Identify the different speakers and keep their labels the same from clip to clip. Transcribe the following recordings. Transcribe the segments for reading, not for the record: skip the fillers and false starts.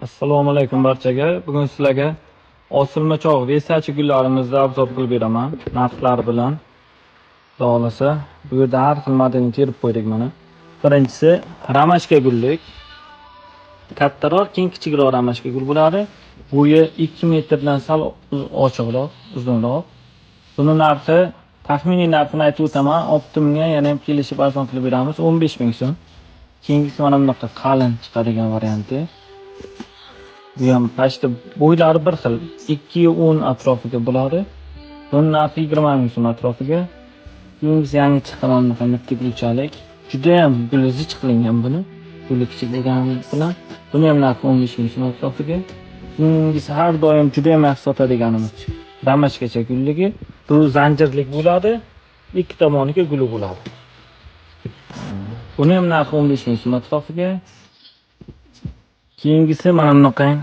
Speaker 1: Assalomu alaykum barchaga. Bugun sizlarga osilma chog' vesachi gullarimizni obzor qilib beraman. Narxlari bilan. Xudo xolasa, bu yerda har xil modelni terib qo'ydik mana. Birinchisi ramashka gullik. Kattaroq, keyin kichikroq ramashka gul bo'ladi. Bo'yi 2 metrdan sal ochiqroq, uzunroq. Buni narxi, taxminiy narxini aytib o'taman. Optimga yana ham kelishib arzon qilib beramiz. 15 ming so'm. Keyingisi mana bunaqa qalin chiqadigan varianti. Bu ham pashta bo'ylari bir xil, 2.10 atrofiga bo'ladi. Buni narxi 20 ming so'm atrofiga. Keyingisi yangi chiqqan bunaqa mitti-gulchalik. Juda ham guli zich qilingan buni. Guli kichik bo'lgani bilan buni ham narxi 15 ming so'm atrofiga. Keyingisi har doim juda ham yaxshi sotadiganimiz ramashkacha gulligi. Bu zanjirlik bo'ladi. Ikki tomoniga guli bo'ladi. Buni ham narxi 15 ming so'm atrofiga. Keyingisi mana bunaqang.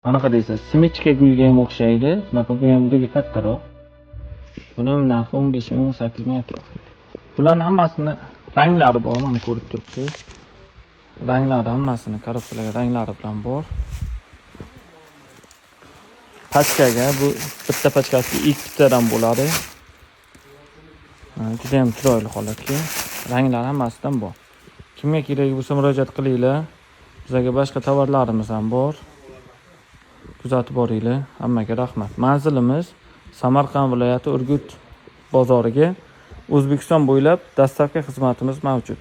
Speaker 1: Qanaqa deysiz? Simichka gulga ham o'xshaydi. Bunaqa bu ham juda kattaroq. Buni ham narxi 15 ming 18 ming atrofiga. Bularning hammasini ranglari bor, mana ko'rib turibsiz. Ranglari hammasini korobkalarga ranglari bilan bor. Pachkaga bu bitta pachkasi 2 tadan bo'ladi. Juda ham chiroyli holatga. Ranglari hammasidan bor. Kimga kerak bo'lsa murojaat qilinglar. Bizga boshqa tovarlarimiz ham bor. Kuzatib boringlar. Hammaga rahmat. Manzilimiz Samarqand viloyati Urgut bozoriga O'zbekiston bo'ylab dastavka xizmatimiz mavjud.